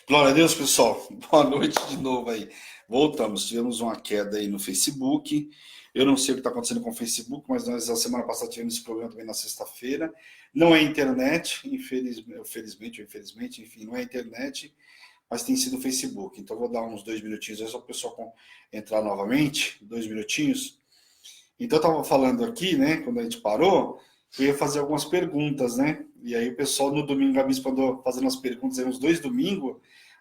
Glória a Deus, pessoal. Boa noite de novo aí. Voltamos. Tivemos uma queda aí no Facebook. Eu não sei o que está acontecendo com o Facebook, mas nós, a semana passada, tivemos esse problema também na sexta-feira. Não é internet, infelizmente ou infelizmente, enfim, não é internet, mas tem sido o Facebook. Então, vou dar uns 2 minutinhos aí só para o pessoal entrar novamente. 2 minutinhos. Então, eu estava falando aqui, né, quando a gente parou, eu ia fazer algumas perguntas, né? E aí, o pessoal no domingo, a bispa andou fazendo as perguntas aí uns 2 domingos.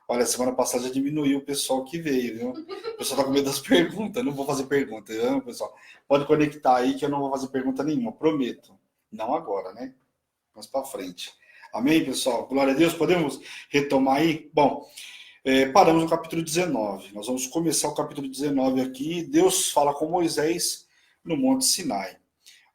Olha, semana passada já diminuiu o pessoal que veio, viu? O pessoal tá com medo das perguntas, não vou fazer pergunta, viu, pessoal? Pode conectar aí que eu não vou fazer pergunta nenhuma, prometo. Não agora, né? Mais para frente. Amém, pessoal? Glória a Deus. Podemos retomar aí? Bom, paramos no capítulo 19. Nós vamos começar o capítulo 19 aqui. Deus fala com Moisés no Monte Sinai.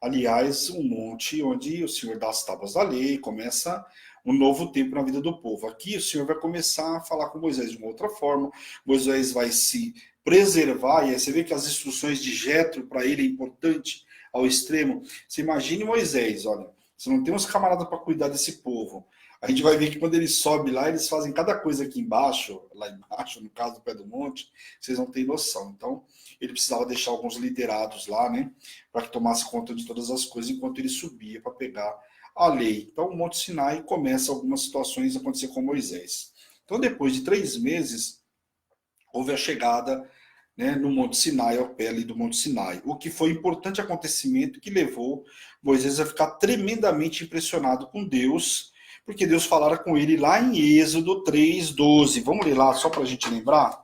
Aliás, um monte onde o Senhor dá as tábuas da lei, começa um novo tempo na vida do povo. Aqui o Senhor vai começar a falar com Moisés de uma outra forma. Moisés vai se preservar, e aí você vê que as instruções de Jetro para ele é importante ao extremo. Você imagine Moisés, olha, você não tem uns camaradas para cuidar desse povo. A gente vai ver que quando ele sobe lá, eles fazem cada coisa aqui embaixo, lá embaixo, no caso do pé do monte, vocês não têm noção. Então, ele precisava deixar alguns liderados lá, né, para que tomasse conta de todas as coisas enquanto ele subia para pegar a lei. Então, o Monte Sinai começa algumas situações a acontecer com Moisés. Então, depois de 3 meses, houve a chegada, né, no Monte Sinai, ao pé ali do Monte Sinai, o que foi um importante acontecimento que levou Moisés a ficar tremendamente impressionado com Deus, porque Deus falara com ele lá em Êxodo 3:12. Vamos ler lá só para a gente lembrar?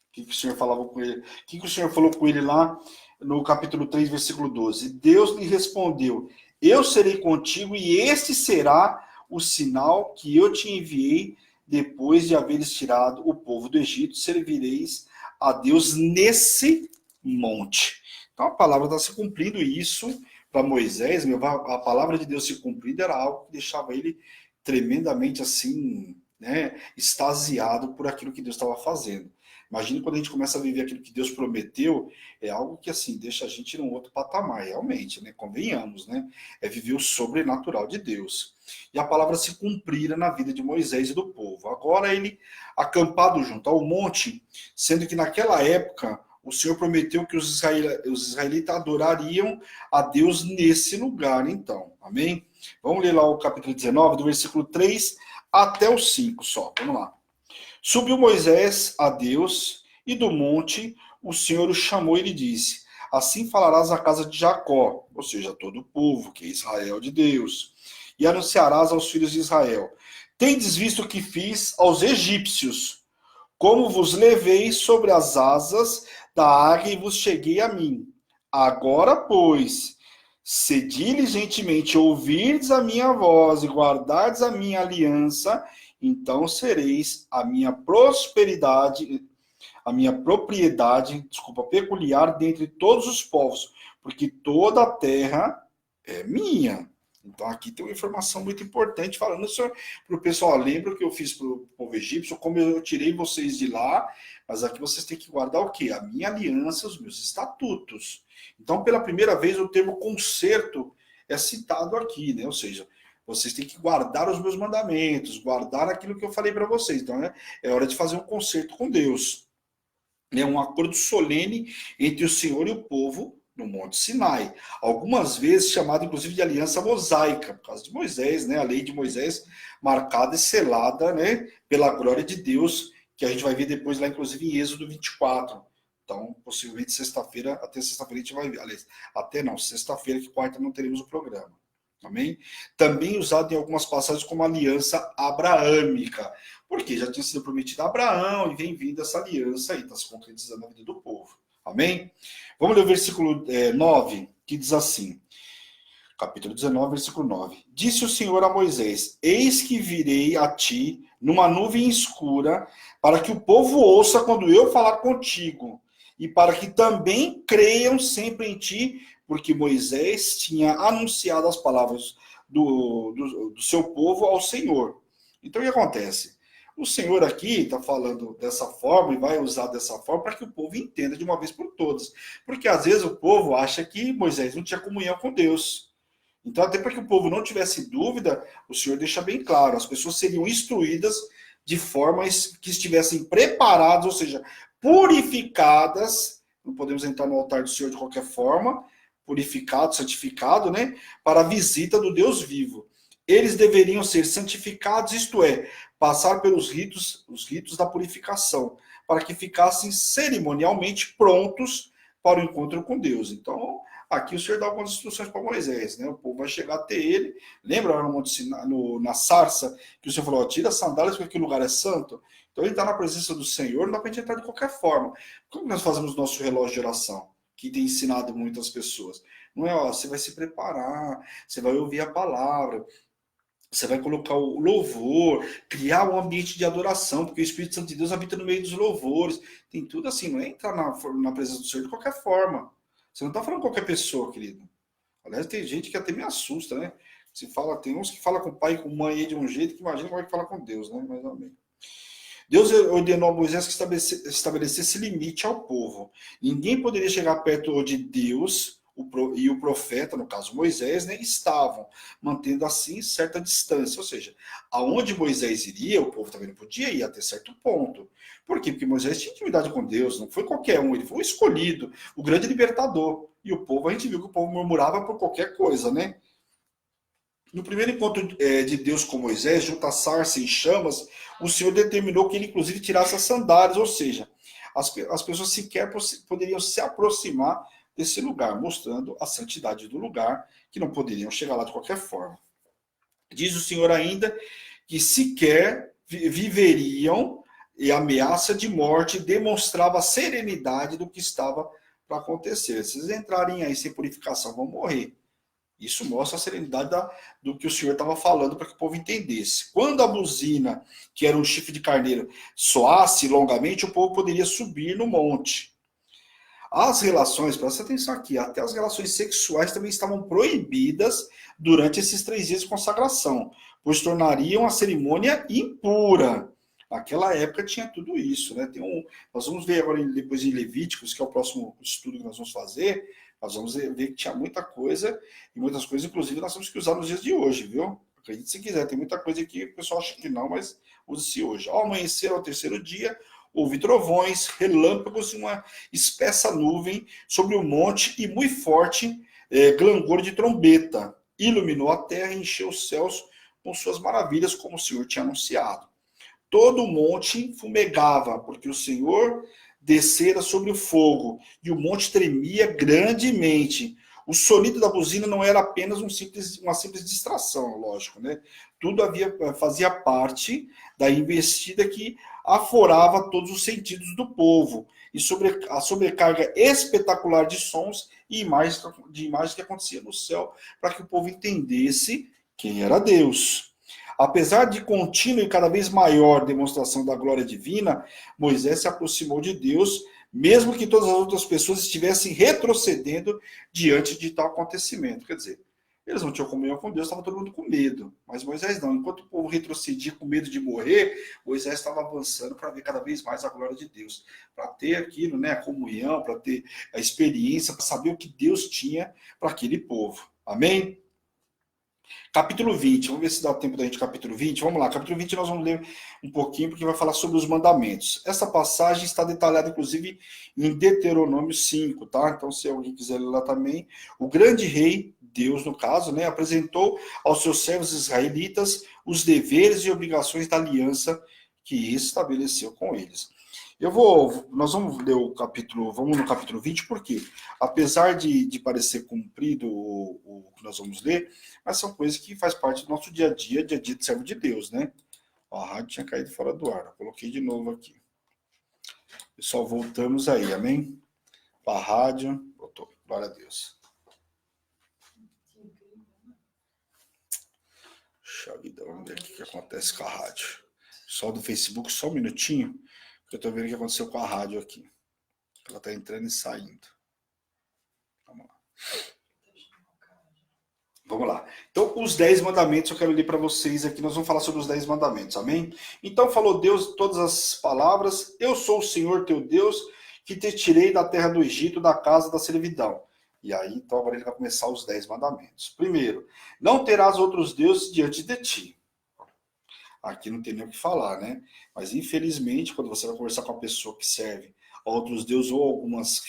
O que o Senhor falava com ele? O que o Senhor falou com ele lá no capítulo 3, versículo 12? Deus lhe respondeu: Eu serei contigo, e este será o sinal que eu te enviei depois de haveres tirado o povo do Egito. Servireis a Deus nesse monte. Então a palavra está se cumprindo, e isso para Moisés, a palavra de Deus se cumprindo era algo que deixava ele tremendamente assim, né, extasiado por aquilo que Deus estava fazendo. Imagina quando a gente começa a viver aquilo que Deus prometeu, é algo que assim deixa a gente num outro patamar, realmente, né? Convenhamos, né? É viver o sobrenatural de Deus. E a palavra se cumprira na vida de Moisés e do povo. Agora ele acampado junto ao monte, sendo que naquela época o Senhor prometeu que os israelitas adorariam a Deus nesse lugar, então. Amém? Vamos ler lá o capítulo 19, do versículo 3 até o 5 só. Vamos lá. Subiu Moisés a Deus, e do monte o Senhor o chamou e lhe disse: Assim falarás à casa de Jacó, ou seja, todo o povo, que é Israel de Deus, e anunciarás aos filhos de Israel: Tendes visto o que fiz aos egípcios, como vos levei sobre as asas da águia e vos cheguei a mim. Agora, pois, se diligentemente ouvirdes a minha voz e guardardes a minha aliança, então sereis a minha propriedade, desculpa, peculiar dentre todos os povos, porque toda a terra é minha. Então aqui tem uma informação muito importante falando para o pessoal, lembra o que eu fiz para o povo egípcio, como eu tirei vocês de lá, mas aqui vocês têm que guardar o quê? A minha aliança, os meus estatutos. Então, pela primeira vez, o termo concerto é citado aqui, né? Ou seja, vocês têm que guardar os meus mandamentos, guardar aquilo que eu falei para vocês. Então, é hora de fazer um concerto com Deus. É um acordo solene entre o Senhor e o povo no Monte Sinai. Algumas vezes chamado, inclusive, de aliança mosaica, por causa de Moisés, né? A lei de Moisés marcada e selada, né, pela glória de Deus, que a gente vai ver depois lá, inclusive, em Êxodo 24. Então, possivelmente sexta-feira, até sexta-feira a gente vai ver. Aliás, até não, sexta-feira, que quarta não teremos o programa. Amém? Também usado em algumas passagens como aliança abraâmica, porque já tinha sido prometido a Abraão e vem vindo essa aliança aí, está se concretizando na vida do povo. Amém? Vamos ler o versículo 9, que diz assim, capítulo 19, versículo 9. Disse o Senhor a Moisés: Eis que virei a ti numa nuvem escura, para que o povo ouça quando eu falar contigo, e para que também creiam sempre em ti, porque Moisés tinha anunciado as palavras do seu povo ao Senhor. Então o que acontece? O Senhor aqui está falando dessa forma e vai usar dessa forma para que o povo entenda de uma vez por todas. Porque às vezes o povo acha que Moisés não tinha comunhão com Deus. Então, até para que o povo não tivesse dúvida, o Senhor deixa bem claro, as pessoas seriam instruídas de formas que estivessem preparadas, ou seja, purificadas, não podemos entrar no altar do Senhor de qualquer forma, purificado, santificado, né, para a visita do Deus vivo. Eles deveriam ser santificados, isto é, passar pelos ritos, os ritos da purificação, para que ficassem cerimonialmente prontos para o encontro com Deus. Então, aqui o Senhor dá algumas instruções para Moisés, né? O povo vai chegar até ele. Lembra lá no Monte Sinai, na sarça, que o Senhor falou, tira as sandálias porque aquele lugar é santo? Então ele está na presença do Senhor, não dá para a gente entrar de qualquer forma. Como nós fazemos nosso relógio de oração? Que tem ensinado muitas pessoas. Não é, ó, você vai se preparar, você vai ouvir a palavra, você vai colocar o louvor, criar um ambiente de adoração, porque o Espírito Santo de Deus habita no meio dos louvores. Tem tudo assim, não é entrar na presença do Senhor de qualquer forma. Você não está falando com qualquer pessoa, querido. Aliás, tem gente que até me assusta, né? Se fala, tem uns que falam com o pai e com a mãe aí de um jeito que imagina como é que fala com Deus, né? Mas amém. Deus ordenou a Moisés que estabelecesse limite ao povo. Ninguém poderia chegar perto onde Deus e o profeta, no caso Moisés, né, estavam, mantendo assim certa distância. Ou seja, aonde Moisés iria, o povo também não podia ir até certo ponto. Por quê? Porque Moisés tinha intimidade com Deus, não foi qualquer um, ele foi o escolhido, o grande libertador. E o povo, a gente viu que o povo murmurava por qualquer coisa, né? No primeiro encontro de Deus com Moisés, junto à sarça em chamas, o Senhor determinou que ele, inclusive, tirasse as sandálias, ou seja, as pessoas sequer poderiam se aproximar desse lugar, mostrando a santidade do lugar, que não poderiam chegar lá de qualquer forma. Diz o Senhor ainda que sequer viveriam e a ameaça de morte demonstrava a serenidade do que estava para acontecer. Se eles entrarem aí sem purificação, vão morrer. Isso mostra a serenidade do que o Senhor estava falando para que o povo entendesse. Quando a buzina, que era um chifre de carneiro, soasse longamente, o povo poderia subir no monte. As relações, presta atenção aqui, até as relações sexuais também estavam proibidas durante esses 3 dias de consagração, pois tornariam a cerimônia impura. Naquela época tinha tudo isso, né? Nós vamos ver agora depois em Levíticos, que é o próximo estudo que nós vamos fazer. Nós vamos ver que tinha muita coisa, e muitas coisas, inclusive, nós temos que usar nos dias de hoje, viu? Acredite se quiser, tem muita coisa aqui que o pessoal acha que não, mas use-se hoje. Ao amanhecer, ao 3º dia, houve trovões, relâmpagos e uma espessa nuvem sobre o monte e muito forte clangor de trombeta. Iluminou a terra e encheu os céus com suas maravilhas, como o Senhor tinha anunciado. Todo o monte fumegava, porque o Senhor descera sobre o fogo, e o monte tremia grandemente. O sonido da buzina não era apenas uma simples distração, lógico, né? Tudo fazia parte da investida que aforava todos os sentidos do povo, e a sobrecarga espetacular de sons e imagens que acontecia no céu, para que o povo entendesse quem era Deus. Apesar de contínua e cada vez maior demonstração da glória divina, Moisés se aproximou de Deus, mesmo que todas as outras pessoas estivessem retrocedendo diante de tal acontecimento. Quer dizer, eles não tinham comunhão com Deus, estava todo mundo com medo. Mas Moisés não. Enquanto o povo retrocedia com medo de morrer, Moisés estava avançando para ver cada vez mais a glória de Deus. Para ter aquilo, né, a comunhão, para ter a experiência, para saber o que Deus tinha para aquele povo. Amém? Capítulo 20, vamos ver se dá o tempo da gente, capítulo 20. Vamos lá, capítulo 20 nós vamos ler um pouquinho, porque vai falar sobre os mandamentos. Essa passagem está detalhada, inclusive, em Deuteronômio 5, tá? Então, se alguém quiser ler lá também, o grande rei, Deus no caso, né, apresentou aos seus servos israelitas os deveres e obrigações da aliança que estabeleceu com eles. Nós vamos ler vamos no capítulo 20, porque apesar de parecer cumprido o que nós vamos ler, mas são coisas que faz parte do nosso dia a dia de servo de Deus, né? Ó, a rádio tinha caído fora do ar, coloquei de novo aqui. Pessoal, voltamos aí, amém? A rádio, voltou, glória a Deus. Puxa vida, vamos ver o que acontece com a rádio. Pessoal do Facebook, só um minutinho. Eu estou vendo o que aconteceu com a rádio aqui. Ela está entrando e saindo. Vamos lá. Vamos lá. Então, os 10 mandamentos eu quero ler para vocês aqui. Nós vamos falar sobre os 10 mandamentos, amém? Então falou Deus todas as palavras. Eu sou o Senhor teu Deus, que te tirei da terra do Egito, da casa da servidão. E aí, então, agora ele vai começar os 10 mandamentos. Primeiro, não terás outros deuses diante de ti. Aqui não tem nem o que falar, né? Mas, infelizmente, quando você vai conversar com uma pessoa que serve a outros deuses ou algumas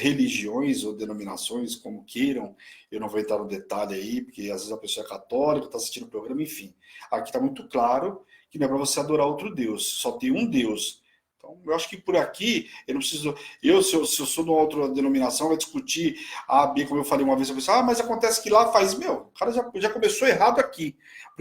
religiões ou denominações, como queiram, eu não vou entrar no detalhe aí, porque às vezes a pessoa é católica, está assistindo o programa, enfim. Aqui está muito claro que não é para você adorar outro Deus, só tem um Deus. Então, eu acho que por aqui, eu não preciso. Se eu sou de uma outra denominação, vai discutir A, B, como eu falei uma vez, eu pensei, mas acontece que lá faz. Meu, o cara já começou errado aqui. O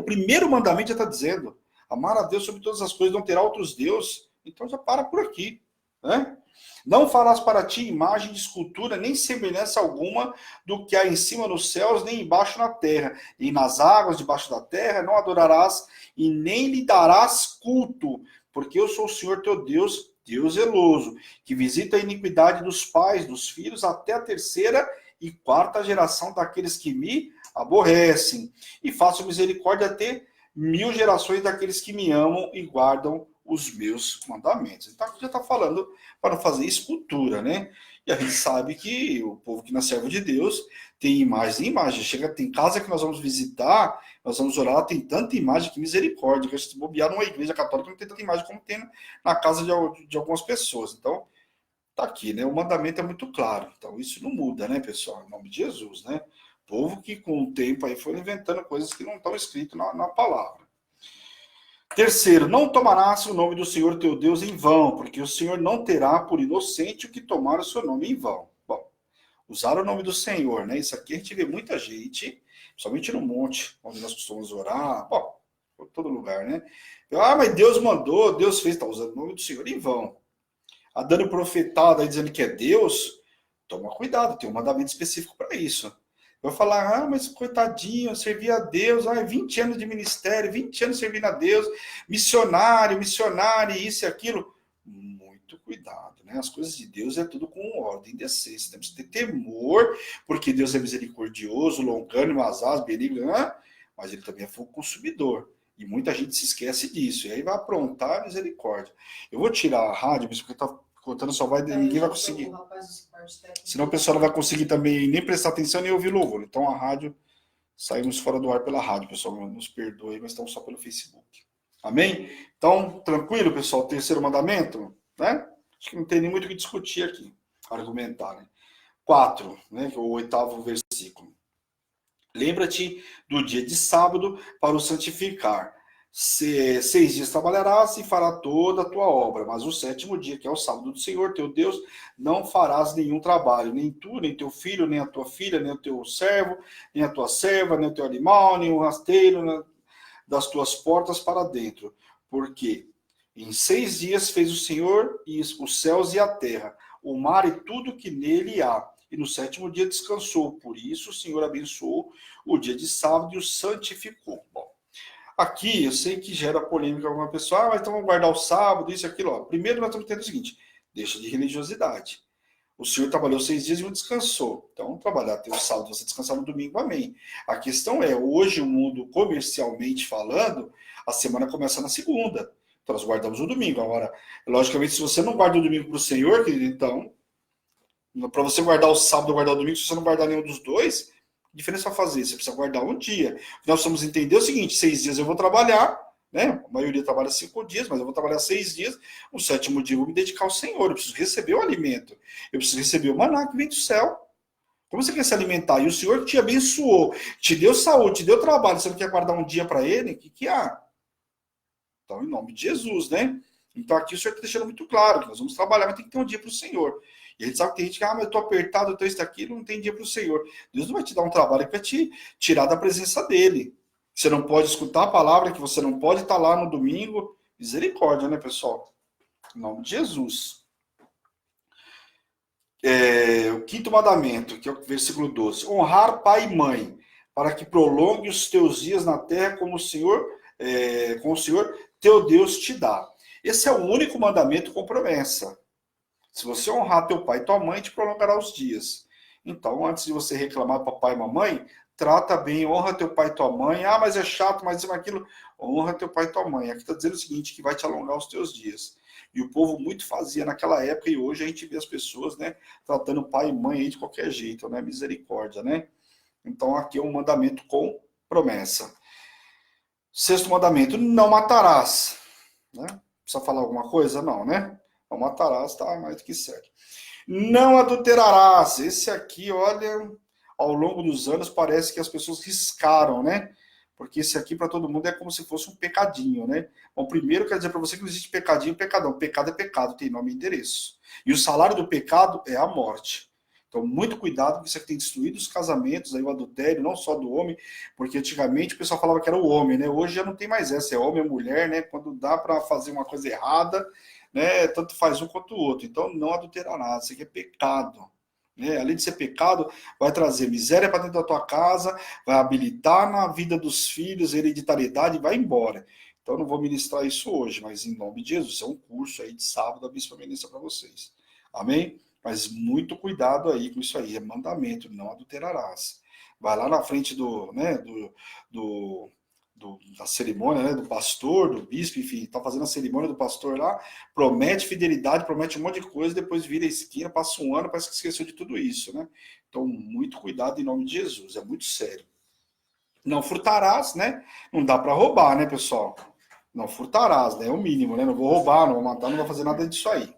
primeiro mandamento já está dizendo: amar a Deus sobre todas as coisas, não terá outros deuses. Então já para por aqui. Né? Não farás para ti imagem de escultura, nem semelhança alguma do que há em cima nos céus, nem embaixo na terra. E nas águas debaixo da terra não adorarás e nem lhe darás culto, porque eu sou o Senhor teu Deus, Deus zeloso, que visita a iniquidade dos pais, dos filhos, até a terceira e quarta geração daqueles que me aborrecem. E faço misericórdia até 1000 gerações daqueles que me amam e guardam os meus mandamentos. Então aqui já está falando para não fazer escultura, né? E a gente sabe que o povo que não é servo de Deus tem imagem e imagem. Tem casa que nós vamos visitar, nós vamos orar, tem tanta imagem que misericórdia, que se bobear numa igreja católica não tem tanta imagem como tem na casa de algumas pessoas. Então, tá aqui, né? O mandamento é muito claro. Então, isso não muda, né, pessoal? Em nome de Jesus, né? Povo que com o tempo aí foi inventando coisas que não estão escritas na palavra. Terceiro, não tomarás o nome do Senhor teu Deus em vão, porque o Senhor não terá por inocente o que tomar o seu nome em vão. Bom, usar o nome do Senhor, né? Isso aqui a gente vê muita gente, somente no monte, onde nós costumamos orar, bom, por todo lugar, né? Mas Deus mandou, Deus fez, está usando o nome do Senhor em vão. A dando profetada aí dizendo que é Deus, toma cuidado, tem um mandamento específico para isso. Vai falar, mas coitadinho, eu servi a Deus, 20 anos de ministério, 20 anos servindo a Deus, missionário, isso e aquilo. Muito cuidado, né? As coisas de Deus é tudo com ordem e decência. Temos que ter temor, porque Deus é misericordioso, longânimo, asaz, benigno, mas ele também é fogo consumidor. E muita gente se esquece disso. E aí vai aprontar a misericórdia. Eu vou tirar a rádio, porque está contando, só vai, ninguém vai conseguir. Senão o pessoal não vai conseguir também nem prestar atenção nem ouvir louvor. Então a rádio, saímos fora do ar pela rádio, pessoal. Nos perdoe, mas estamos só pelo Facebook. Amém? Então, tranquilo, pessoal? Terceiro mandamento, né? Acho que não tem nem muito o que discutir aqui, argumentar, né? 4, né? O 8º versículo. Lembra-te do dia de sábado para o santificar. 6 dias trabalharás e fará toda a tua obra, mas o 7º dia, que é o sábado do Senhor, teu Deus, não farás nenhum trabalho, nem tu, nem teu filho, nem a tua filha, nem o teu servo, nem a tua serva, nem o teu animal, nem o rasteiro das tuas portas para dentro. Porque em 6 dias fez o Senhor os céus e a terra, o mar e tudo que nele há. E no 7º dia descansou. Por isso o Senhor abençoou o dia de sábado e o santificou. Bom, aqui eu sei que gera polêmica alguma pessoa, mas então vamos guardar o sábado, isso e aquilo. Ó. Primeiro nós estamos tendo o seguinte, deixa de religiosidade. O Senhor trabalhou 6 dias e um descansou. Então, trabalhar até o sábado, você descansar no domingo, amém. A questão é, hoje o mundo, comercialmente falando, a semana começa na segunda. Então, nós guardamos o domingo. Agora, logicamente, se você não guarda o domingo para o Senhor, querido, então, para você guardar o sábado ou guardar o domingo, se você não guardar nenhum dos dois, que diferença vai fazer? Você precisa guardar um dia. Nós precisamos entender o seguinte, 6 dias eu vou trabalhar, né? A maioria trabalha 5 dias, mas eu vou trabalhar 6 dias. O 7º dia eu vou me dedicar ao Senhor. Eu preciso receber o alimento. Eu preciso receber o maná que vem do céu. Como você quer se alimentar? E o Senhor te abençoou, te deu saúde, te deu trabalho. Você não quer guardar um dia para Ele? O que há? Então, em nome de Jesus, né? Então, aqui o Senhor está deixando muito claro que nós vamos trabalhar, mas tem que ter um dia para o Senhor. E a gente sabe que tem gente que, mas eu estou apertado, eu estou isso aqui, não tem dia para o Senhor. Deus não vai te dar um trabalho que vai te tirar da presença dEle. Você não pode escutar a palavra, que você não pode estar lá no domingo. Misericórdia, né, pessoal? Em nome de Jesus. O 5º mandamento, que é o versículo 12. Honrar pai e mãe, para que prolongue os teus dias na terra como o Senhor teu Deus te dá. Esse é o único mandamento com promessa. Se você honrar teu pai e tua mãe, te prolongará os dias. Então, antes de você reclamar papai e mamãe, trata bem, honra teu pai e tua mãe. Mas é chato, mas isso, aquilo. Honra teu pai e tua mãe. Aqui está dizendo o seguinte, que vai te alongar os teus dias. E o povo muito fazia naquela época, e hoje a gente vê as pessoas, né, tratando pai e mãe aí de qualquer jeito, né? Misericórdia, né? Então aqui é um mandamento com promessa. Sexto mandamento, não matarás. Né? Precisa falar alguma coisa? Não, né? Não matarás, tá mais do que certo. Não adulterarás. Esse aqui, olha, ao longo dos anos parece que as pessoas riscaram, né? Porque esse aqui para todo mundo é como se fosse um pecadinho, né? Bom, primeiro quer dizer para você que não existe pecadinho e pecadão. Pecado é pecado, tem nome e endereço. E o salário do pecado é a morte. Então, muito cuidado, porque isso aqui tem destruído os casamentos, aí o adultério, não só do homem, porque antigamente o pessoal falava que era o homem, né? Hoje já não tem mais essa, é homem ou mulher, né? Quando dá para fazer uma coisa errada, né? Tanto faz um quanto o outro. Então, não adulterará, isso aqui é pecado. Né? Além de ser pecado, vai trazer miséria para dentro da tua casa, vai habilitar na vida dos filhos, hereditariedade, e vai embora. Então, eu não vou ministrar isso hoje, mas em nome de Jesus, é um curso aí de sábado da Bispa Ministra para vocês. Amém? Mas muito cuidado aí com isso aí, é mandamento, não adulterarás. Vai lá na frente da cerimônia, né, do pastor, do bispo, enfim, está fazendo a cerimônia do pastor lá, promete fidelidade, promete um monte de coisa, depois vira a esquina, passa um ano, parece que esqueceu de tudo isso, né? Então, muito cuidado em nome de Jesus, é muito sério. Não furtarás, né? Não dá para roubar, né, pessoal? Não furtarás, né? É o mínimo, né? Não vou roubar, não vou matar, não vou fazer nada disso aí.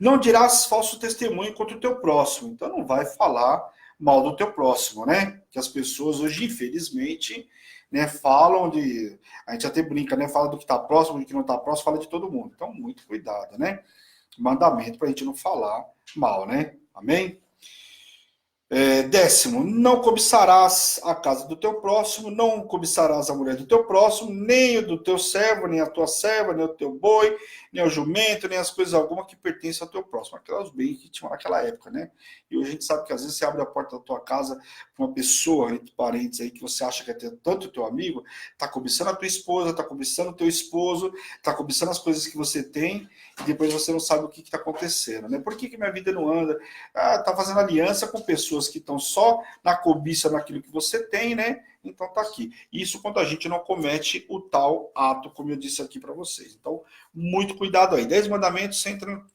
Não dirás falso testemunho contra o teu próximo. Então não vai falar mal do teu próximo, né? Que as pessoas hoje, infelizmente, né, falam de... A gente até brinca, né? Fala do que está próximo, do que não está próximo, fala de todo mundo. Então, muito cuidado, né? Mandamento para a gente não falar mal, né? Amém? Décimo, não cobiçarás a casa do teu próximo, não cobiçarás a mulher do teu próximo, nem o do teu servo, nem a tua serva, nem o teu boi, nem o jumento, nem as coisas alguma que pertencem ao teu próximo. Aquelas bens que tinham naquela época, né? E hoje a gente sabe que às vezes você abre a porta da tua casa para uma pessoa, entre parentes aí, que você acha que é tanto o teu amigo, tá cobiçando a tua esposa, tá cobiçando o teu esposo, tá cobiçando as coisas que você tem, e depois você não sabe o que está acontecendo, né? Por que minha vida não anda? Tá fazendo aliança com pessoas que estão só na cobiça naquilo que você tem, né? Então tá aqui. Isso quando a gente não comete o tal ato, como eu disse aqui para vocês. Então, muito cuidado aí. 10 mandamentos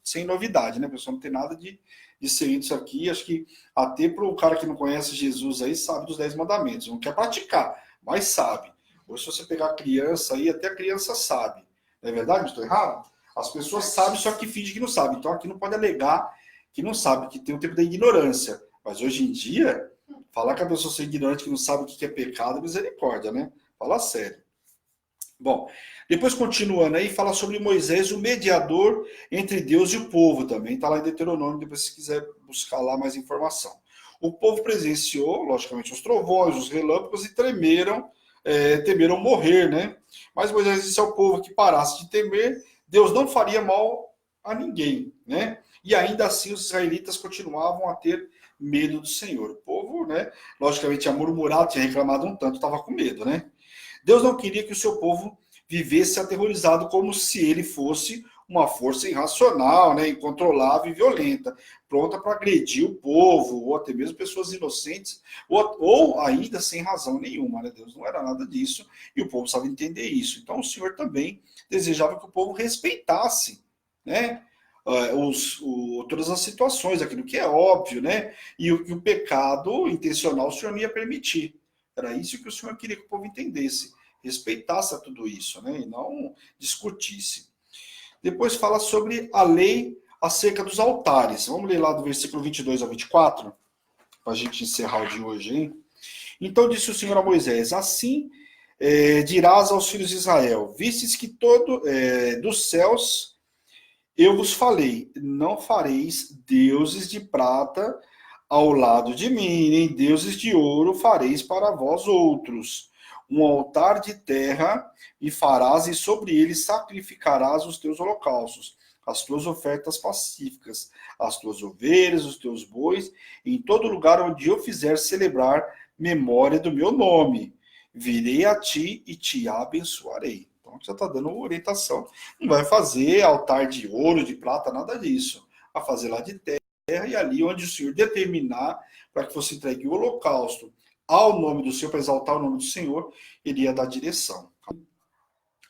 sem novidade, né, pessoal? Não tem nada de ser isso aqui. Acho que até para o cara que não conhece Jesus aí, sabe dos 10 mandamentos. Não quer praticar, mas sabe. Ou se você pegar a criança aí, até a criança sabe. Não é verdade? Estou errado? As pessoas sabem, só que fingem que não sabem. Então aqui não pode alegar que não sabe, que tem o tempo da ignorância. Mas hoje em dia, falar que a pessoa é ignorante, que não sabe o que é pecado, é misericórdia, né? Fala sério. Bom, depois continuando aí, fala sobre Moisés, o mediador entre Deus e o povo também. Está lá em Deuteronômio, depois se quiser buscar lá mais informação. O povo presenciou, logicamente, os trovões, os relâmpagos e temeram morrer, né? Mas Moisés disse ao povo que parasse de temer, Deus não faria mal a ninguém, né? E ainda assim os israelitas continuavam a ter medo do Senhor. O povo, né, logicamente, tinha murmurado, tinha reclamado um tanto, estava com medo, né? Deus não queria que o seu povo vivesse aterrorizado como se ele fosse uma força irracional, né, incontrolável e violenta, pronta para agredir o povo, ou até mesmo pessoas inocentes, ou ainda sem razão nenhuma. Né? Deus não era nada disso, e o povo sabe entender isso. Então o Senhor também desejava que o povo respeitasse, né, todas as situações, aquilo que é óbvio, né? E o pecado intencional o Senhor não ia permitir. Era isso que o Senhor queria que o povo entendesse, respeitasse tudo isso, né? E não discutisse. Depois fala sobre a lei acerca dos altares. Vamos ler lá do versículo 22 ao 24, para a gente encerrar o de hoje, hein? Então disse o Senhor a Moisés, assim dirás aos filhos de Israel, vistes que dos céus eu vos falei, não fareis deuses de prata ao lado de mim, nem deuses de ouro fareis para vós outros. Um altar de terra e farás, e sobre ele sacrificarás os teus holocaustos, as tuas ofertas pacíficas, as tuas ovelhas, os teus bois, em todo lugar onde eu fizer celebrar memória do meu nome. Virei a ti e te abençoarei. Então, já está dando uma orientação. Não vai fazer altar de ouro, de prata, nada disso. Vai fazer lá de terra e ali onde o Senhor determinar para que você entregue o holocausto ao nome do Senhor, para exaltar o nome do Senhor, ele ia dar direção.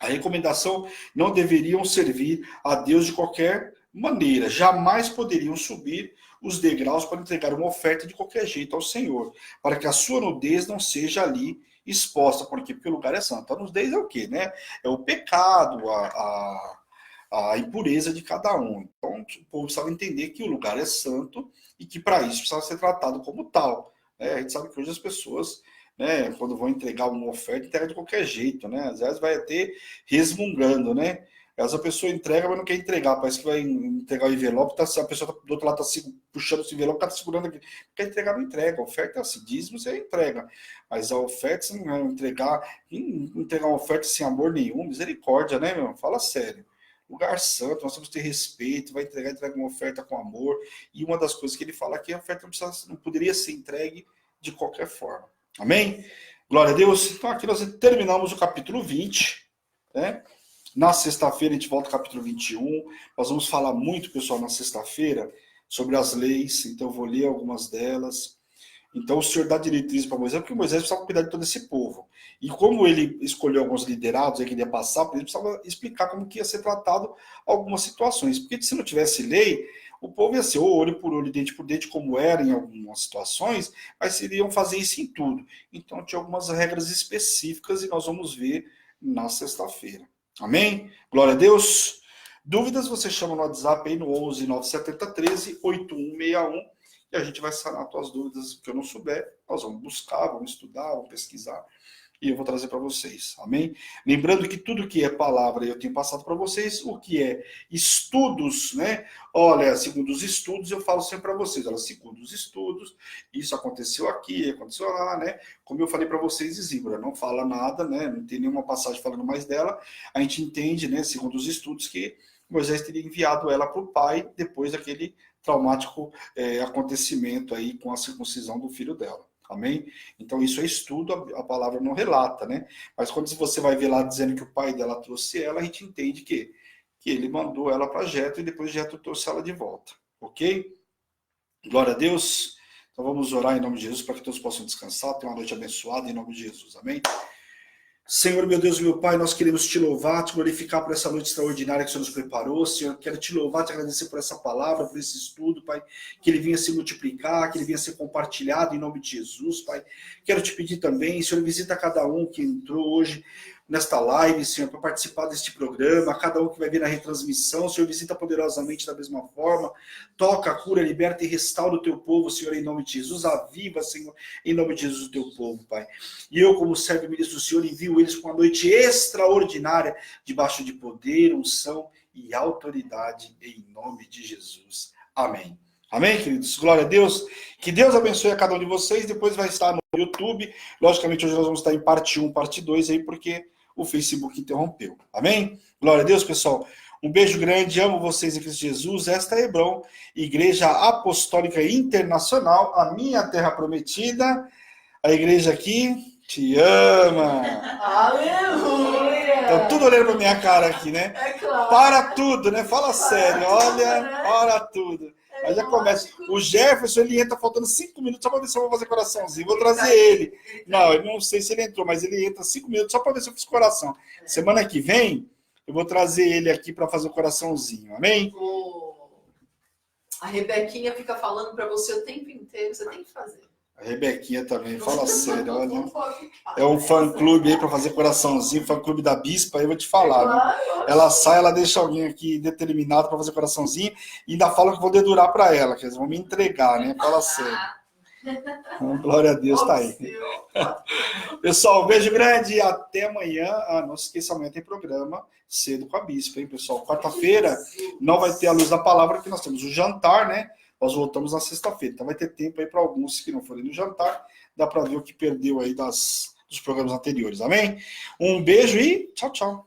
A recomendação não deveriam servir a Deus de qualquer maneira. Jamais poderiam subir os degraus para entregar uma oferta de qualquer jeito ao Senhor, para que a sua nudez não seja ali exposta. Por quê? Porque o lugar é santo. A nudez é o quê, né? É o pecado, a impureza de cada um. Então, o povo precisava entender que o lugar é santo e que para isso precisava ser tratado como tal. A gente sabe que hoje as pessoas, né, quando vão entregar uma oferta, entregam de qualquer jeito, né? Às vezes vai até resmungando, né? Essa pessoa entrega, mas não quer entregar. Parece que vai entregar o envelope, a pessoa do outro lado está puxando esse envelope, está segurando aqui. Quer entregar, não entrega. A oferta é assim, dízimo você entrega. Mas a oferta, você não vai entregar uma oferta sem amor nenhum, misericórdia, né, meu? Fala sério. Lugar santo, nós temos que ter respeito, vai entrega uma oferta com amor. E uma das coisas que ele fala aqui, a oferta não poderia ser entregue de qualquer forma. Amém? Glória a Deus. Então aqui nós terminamos o capítulo 20, né? Na sexta-feira a gente volta ao capítulo 21. Nós vamos falar muito, pessoal, na sexta-feira, sobre as leis. Então eu vou ler algumas delas. Então o Senhor dá diretriz para Moisés, porque Moisés precisava cuidar de todo esse povo. E como ele escolheu alguns liderados que ele ia passar, ele precisava explicar como que ia ser tratado algumas situações. Porque se não tivesse lei, o povo ia ser olho por olho, dente por dente, como era em algumas situações, mas iriam fazer isso em tudo. Então tinha algumas regras específicas e nós vamos ver na sexta-feira. Amém? Glória a Deus. Dúvidas, você chama no WhatsApp aí no 11 970 13 8161 e a gente vai sanar as tuas dúvidas que eu não souber. Nós vamos buscar, vamos estudar, vamos pesquisar e eu vou trazer para vocês. Amém? Lembrando que tudo que é palavra eu tenho passado para vocês, o que é estudos, né? Olha, segundo os estudos, eu falo sempre para vocês, olha, segundo os estudos, isso aconteceu aqui, aconteceu lá, né? Como eu falei para vocês, Zíbora, não fala nada, né? Não tem nenhuma passagem falando mais dela. A gente entende, né, segundo os estudos, que Moisés teria enviado ela para o pai depois daquele traumático acontecimento aí com a circuncisão do filho dela. Amém? Então isso é estudo, a palavra não relata, né? Mas quando você vai ver lá dizendo que o pai dela trouxe ela, a gente entende que ele mandou ela para Jetro e depois Jetro trouxe ela de volta. Ok? Glória a Deus. Então vamos orar em nome de Jesus para que todos possam descansar, ter uma noite abençoada em nome de Jesus. Amém? Senhor, meu Deus, meu Pai, nós queremos te louvar, te glorificar por essa noite extraordinária que o Senhor nos preparou. Senhor, quero te louvar, te agradecer por essa palavra, por esse estudo, Pai, que ele venha se multiplicar, que ele venha ser compartilhado em nome de Jesus, Pai. Quero te pedir também, Senhor, visita cada um que entrou hoje nesta live, Senhor, para participar deste programa, cada um que vai vir na retransmissão, Senhor, visita poderosamente da mesma forma, toca, cura, liberta e restaura o teu povo, Senhor, em nome de Jesus, aviva, Senhor, em nome de Jesus, o teu povo, Pai. E eu, como servo e ministro do Senhor, envio eles para uma noite extraordinária, debaixo de poder, unção e autoridade, em nome de Jesus. Amém. Amém, queridos? Glória a Deus. Que Deus abençoe a cada um de vocês. Depois vai estar no YouTube. Logicamente, hoje nós vamos estar em parte 1, parte 2 aí, porque o Facebook interrompeu. Amém? Glória a Deus, pessoal. Um beijo grande. Amo vocês em Cristo Jesus. Esta é Hebron, Igreja Apostólica Internacional, a minha terra prometida. A igreja aqui te ama. Aleluia! Estão tudo olhando para minha cara aqui, né? É claro. Para tudo, né? Fala sério. Olha, para tudo. Aí já começa. O Jefferson, ele entra faltando 5 minutos só para ver se eu vou fazer coraçãozinho. Vou trazer ele. Não, eu não sei se ele entrou, mas ele entra 5 minutos só para ver se eu fiz coração. Semana que vem, eu vou trazer ele aqui para fazer o coraçãozinho. Amém? A Rebequinha fica falando para você o tempo inteiro. Você tem que fazer. A Rebequinha também, fala sério, olha. É um fã-clube aí para fazer coraçãozinho, fã-clube da Bispa, aí eu vou te falar. Viu? Ela sai, ela deixa alguém aqui determinado para fazer coraçãozinho e ainda fala que vou dedurar para ela, que eles vão me entregar, né? Fala sério. Glória a Deus, tá aí. Pessoal, um beijo grande e até amanhã. Não se esqueça, amanhã tem programa cedo com a Bispa, hein, pessoal? Quarta-feira não vai ter a luz da palavra, porque nós temos o jantar, né? Nós voltamos na sexta-feira. Então vai ter tempo aí para alguns que não forem no jantar. Dá para ver o que perdeu aí dos programas anteriores. Amém? Um beijo e tchau, tchau.